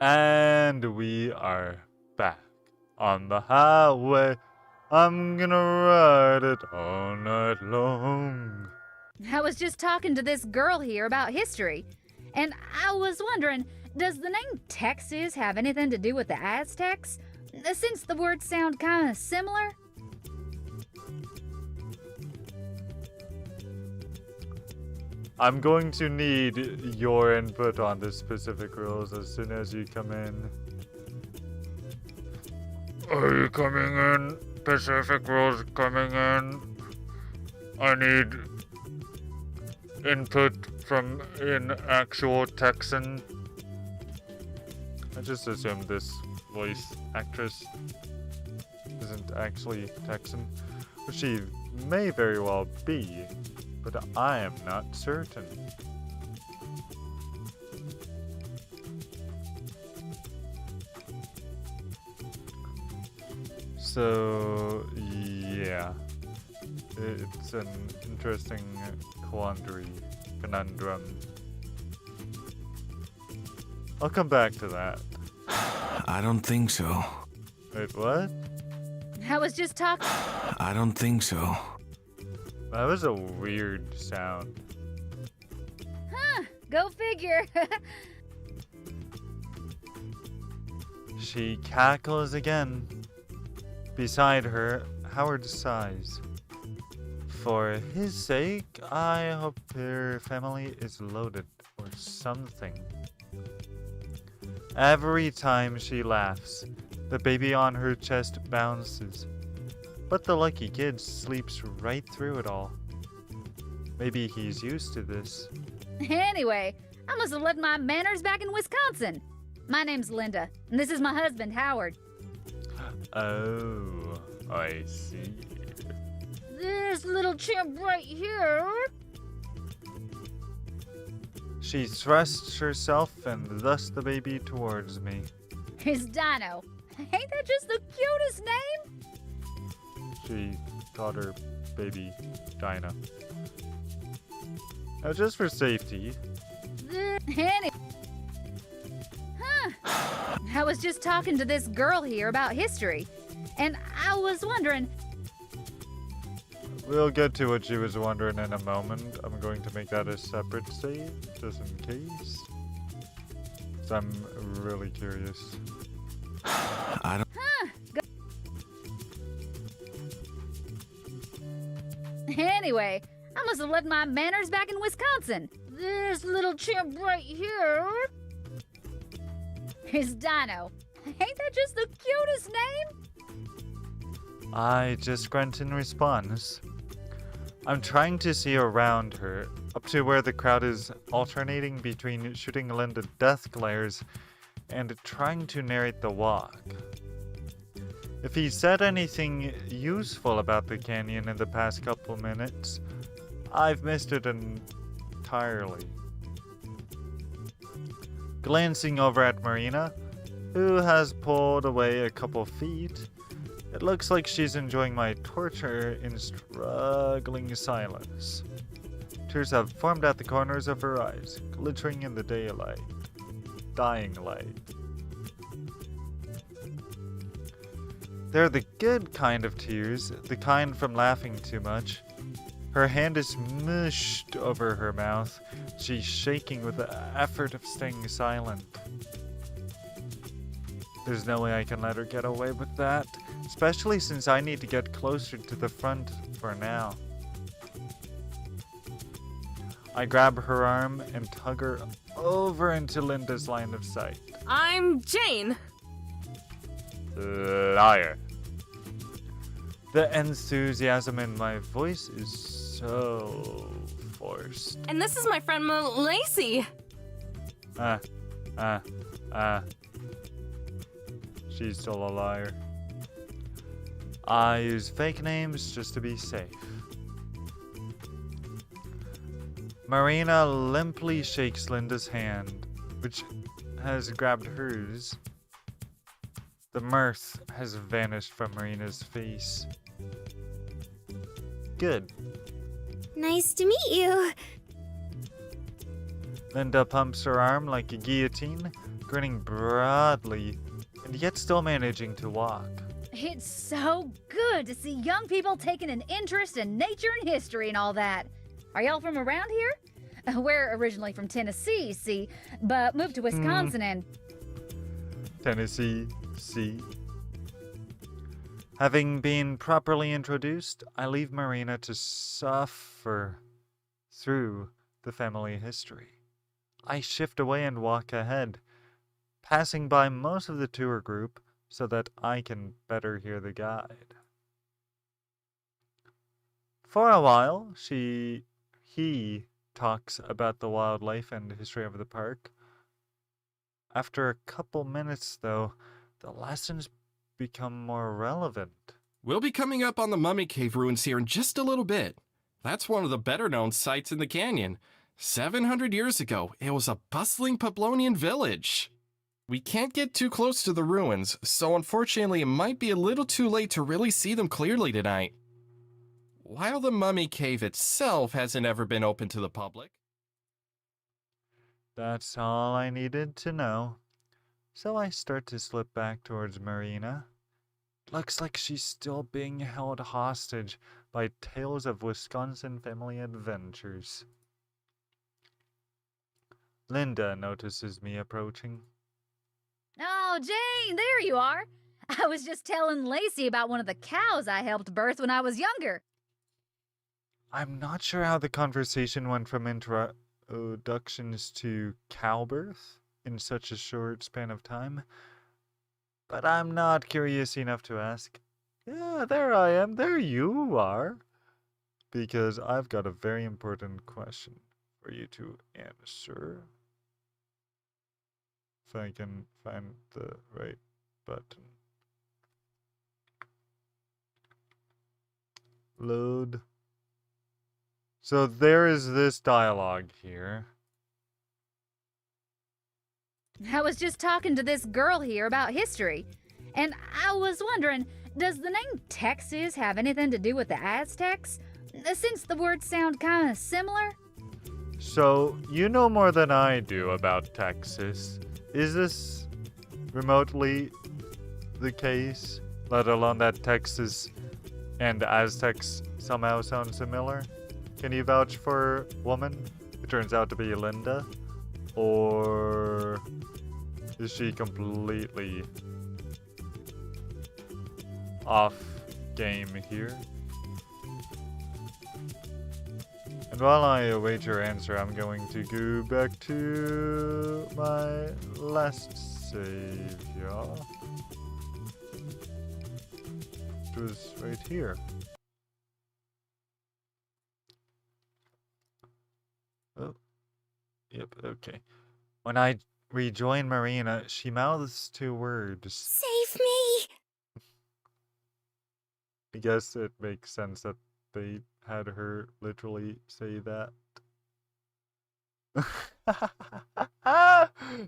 And we are back on the highway. I'm gonna ride it all night long. I was just talking to this girl here about history, and I was wondering, does the name Texas have anything to do with the Aztecs? Since the words sound kind of similar? I'm going to need your input on the specific rules as soon as you come in. Are you coming in? Pacific rules coming in. I need input from an actual Texan. I just assumed this voice actress isn't actually Texan, but she may very well be, but I am not certain. So, yeah. It's an interesting conundrum. I'll come back to that. I don't think so. Wait, what? I was just talking. I don't think so. That was a weird sound. Go figure. She cackles again. Beside her, Howard sighs. For his sake, I hope her family is loaded or something. Every time she laughs, the baby on her chest bounces. But the lucky kid sleeps right through it all. Maybe he's used to this. Anyway, I must have left my manners back in Wisconsin. My name's Linda, and this is my husband, Howard. Oh, I see. This little chimp right here. She thrusts herself and thus the baby towards me. Is Dino. Ain't that just the cutest name? She called her baby Dinah. Now, just for safety. I was just talking to this girl here about history, and I was wondering. We'll get to what she was wondering in a moment. I'm going to make that a separate save, just in case. 'Cause I'm really curious. I don't. Anyway, I must have left my manners back in Wisconsin. This little chimp right here is Dino. Ain't that just the cutest name? I just grunt in response. I'm trying to see around her, up to where the crowd is alternating between shooting Linda death glares and trying to narrate the walk. If he said anything useful about the canyon in the past couple minutes, I've missed it entirely. Glancing over at Marina, who has pulled away a couple feet, it looks like she's enjoying my torture in struggling silence. Tears have formed at the corners of her eyes, glittering in the daylight. Dying light. They're the good kind of tears, the kind from laughing too much. Her hand is mushed over her mouth. She's shaking with the effort of staying silent. There's no way I can let her get away with that, especially since I need to get closer to the front for now. I grab her arm and tug her over into Linda's line of sight. I'm Jane. Liar. The enthusiasm in my voice is so forced. And this is my friend Lacey. She's still a liar. I use fake names just to be safe. Marina limply shakes Linda's hand, which has grabbed hers. The mirth has vanished from Marina's face. Good. Nice to meet you. Linda pumps her arm like a guillotine, grinning broadly, and yet still managing to walk. It's so good to see young people taking an interest in nature and history and all that. Are y'all from around here? We're originally from Tennessee, see, but moved to Wisconsin and... Tennessee, see. Having been properly introduced, I leave Marina to suffer through the family history. I shift away and walk ahead, passing by most of the tour group so that I can better hear the guide. For a while, he talks about the wildlife and history of the park. After a couple minutes, though, the lessons become more relevant. We'll be coming up on the Mummy Cave ruins here in just a little bit. That's one of the better-known sites in the canyon. 700 years ago, it was a bustling Pablonian village. We can't get too close to the ruins, so unfortunately it might be a little too late to really see them clearly tonight. While the Mummy Cave itself hasn't ever been open to the public. That's all I needed to know. So I start to slip back towards Marina. Looks like she's still being held hostage by tales of Wisconsin family adventures. Linda notices me approaching. Oh, Jane, there you are. I was just telling Lacey about one of the cows I helped birth when I was younger. I'm not sure how the conversation went from introductions to cow birth in such a short span of time, but I'm not curious enough to ask. Yeah, there I am. There you are. Because I've got a very important question for you to answer. If I can find the right button. Load. So there is this dialogue here. I was just talking to this girl here about history, and I was wondering, does the name Texas have anything to do with the Aztecs? Since the words sound kind of similar? So, you know more than I do about Texas. Is this remotely the case? Let alone that Texas and Aztecs somehow sound similar? Can you vouch for woman? It turns out to be Linda? Or is she completely off game here? And while I await your answer, I'm going to go back to my last save, y'all. Which was right here. Oh. Yep, okay. When I rejoin Marina, she mouths two words. Save me! I guess it makes sense that they had her literally say that.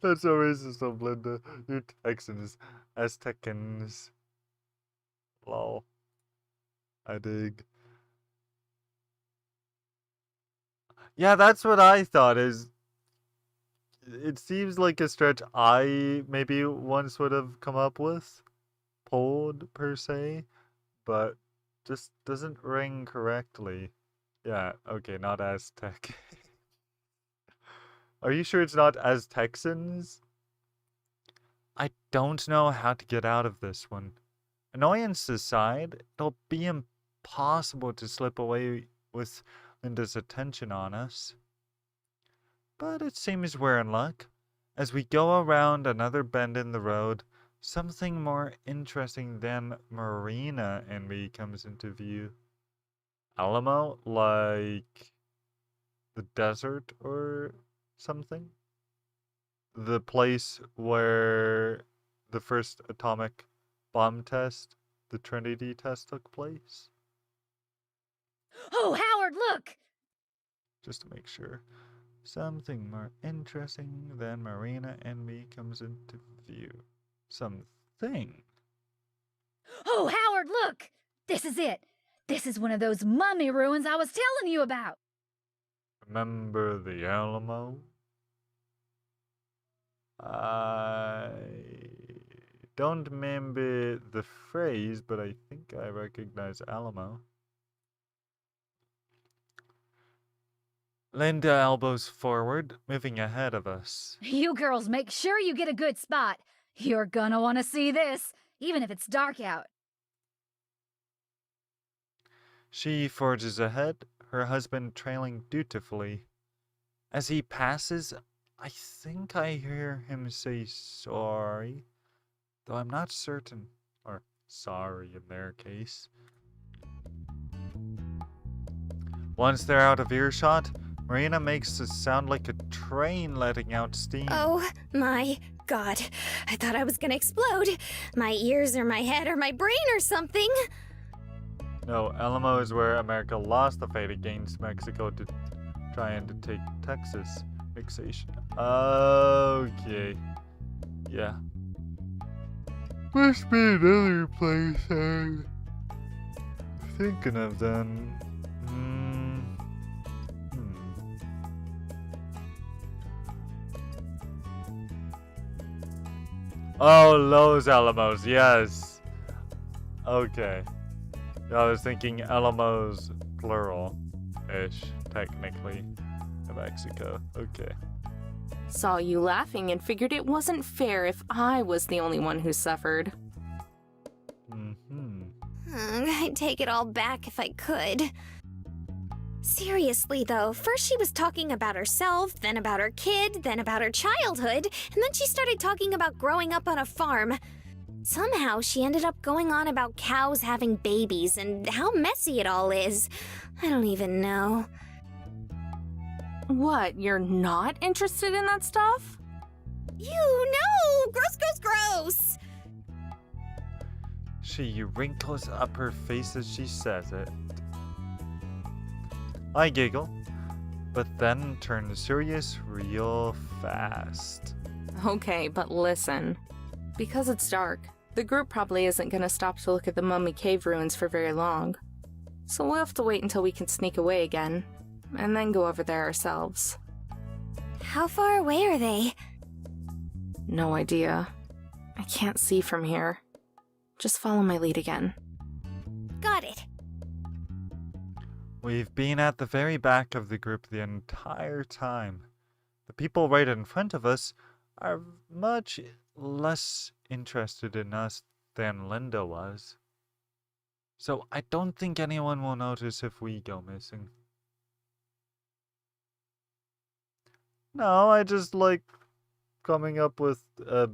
That's so racist of Linda. You Texans, Aztecans. Lol. I dig. Yeah, that's what I thought is. It seems like a stretch I maybe once would have come up with. Pulled, per se. But just doesn't ring correctly. Yeah, okay, not Aztec. Are you sure it's not Aztexans? I don't know how to get out of this one. Annoyance aside, it'll be impossible to slip away with Linda's attention on us. But it seems we're in luck. As we go around another bend in the road, something more interesting than Marina and me comes into view. Alamo? Like the desert or something? The place where the first atomic bomb test, the Trinity test, took place? Oh, Howard, look! Just to make sure. Something more interesting than Marina and me comes into view. Something. Oh, Howard, look! This is it. This is one of those mummy ruins I was telling you about. Remember the Alamo? I don't remember the phrase, but I think I recognize Alamo. Linda elbows forward, moving ahead of us. You girls make sure you get a good spot. You're gonna want to see this, even if it's dark out. She forges ahead, her husband trailing dutifully. As he passes, I think I hear him say sorry, though I'm not certain. Or sorry in their case. Once they're out of earshot, Marina makes it sound like a train letting out steam. Oh my god. I thought I was gonna explode. My ears or my head or my brain or something. No, Alamo is where America lost the fight against Mexico to try and to take Texas. Fixation. Okay. Yeah. Must be another place I'm thinking of then. Oh, Los Alamos, yes. Okay. I was thinking Alamos plural-ish, technically, in Mexico. Okay. Saw you laughing and figured it wasn't fair if I was the only one who suffered. I'd take it all back if I could. Seriously, though, first she was talking about herself, then about her kid, then about her childhood, and then she started talking about growing up on a farm. Somehow she ended up going on about cows having babies and how messy it all is. I don't even know. What, you're not interested in that stuff? You know! Gross, gross, gross! She wrinkles up her face as she says it. I giggle, but then turn serious real fast. Okay, but listen. Because it's dark, the group probably isn't gonna stop to look at the mummy cave ruins for very long. So we'll have to wait until we can sneak away again, and then go over there ourselves. How far away are they? No idea. I can't see from here. Just follow my lead again. Got it. We've been at the very back of the group the entire time. The people right in front of us are much less interested in us than Linda was. So I don't think anyone will notice if we go missing. No, I just like coming up with a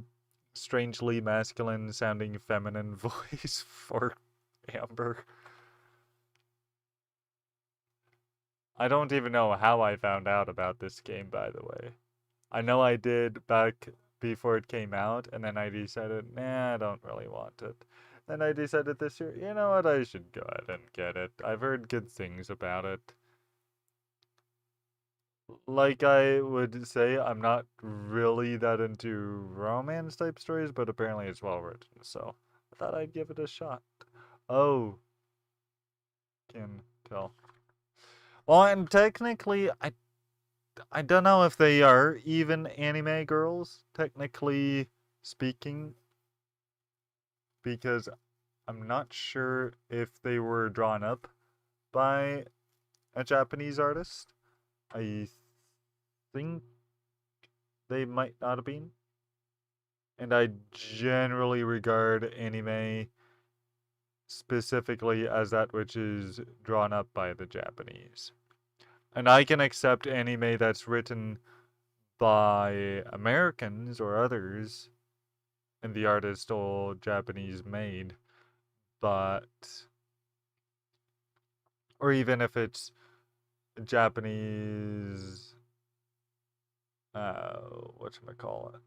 strangely masculine sounding feminine voice for Amber. I don't even know how I found out about this game, by the way. I know I did back before it came out, and then I decided, nah, I don't really want it. Then I decided this year, you know what, I should go ahead and get it. I've heard good things about it. Like I would say, I'm not really that into romance type stories, but apparently it's well written, so I thought I'd give it a shot. Oh. Can tell. Well, and technically, I don't know if they are even anime girls, technically speaking, because I'm not sure if they were drawn up by a Japanese artist. I think they might not have been. And I generally regard anime specifically as that which is drawn up by the Japanese. And I can accept anime that's written by Americans or others, and the art is still Japanese made, but, or even if it's Japanese, whatchamacallit,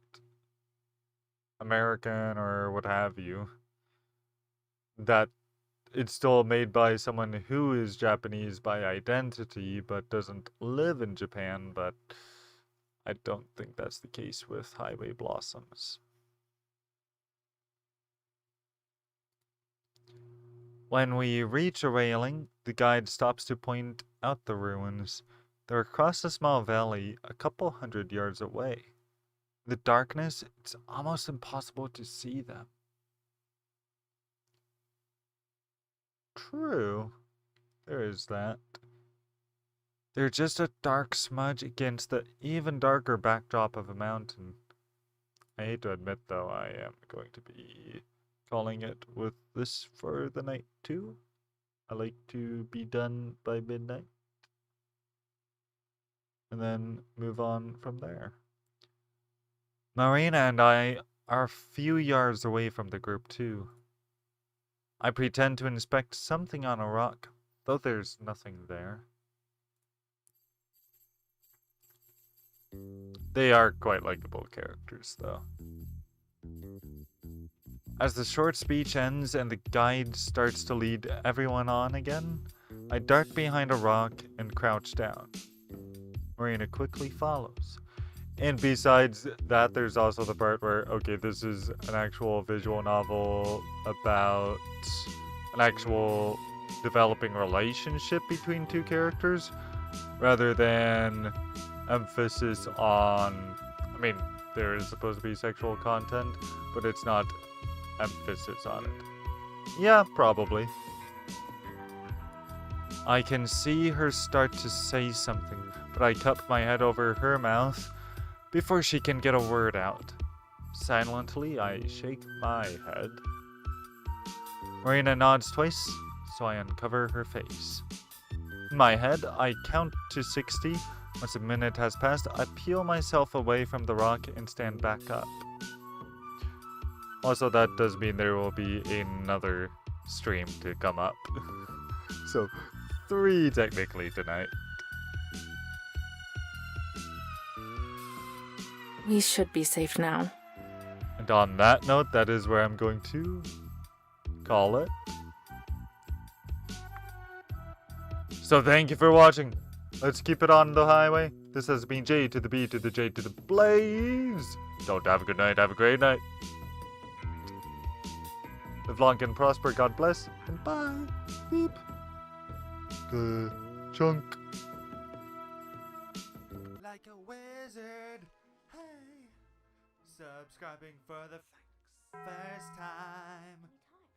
American or what have you, that it's still made by someone who is Japanese by identity but doesn't live in Japan, but I don't think that's the case with Highway Blossoms. When we reach a railing, the guide stops to point out the ruins. They're across a small valley a couple 100 yards away. The darkness, it's almost impossible to see them. True. There is that. They're just a dark smudge against the even darker backdrop of a mountain. I hate to admit, though, I am going to be calling it with this for the night, too. I like to be done by midnight. And then move on from there. Marina and I are a few yards away from the group, too. I pretend to inspect something on a rock, though there's nothing there. They are quite likable characters, though. As the short speech ends and the guide starts to lead everyone on again, I dart behind a rock and crouch down. Marina quickly follows. And besides that, there's also the part where, okay, this is an actual visual novel about an actual developing relationship between two characters, rather than emphasis on, I mean, there is supposed to be sexual content, but it's not emphasis on it. Yeah, probably. I can see her start to say something, but I cup my head over her mouth before she can get a word out. Silently, I shake my head. Marina nods twice, so I uncover her face. In my head, I count to 60. Once a minute has passed, I peel myself away from the rock and stand back up. Also, that does mean there will be another stream to come up. So, 3 technically tonight. We should be safe now. And on that note, that is where I'm going to call it. So thank you for watching. Let's keep it on the highway. This has been J to the B to the J to the Blaze. Don't have a good night, have a great night. Live long and prosper, God bless, and bye. Beep. Good chunk. Like a wizard. Hey. Subscribing for the first time.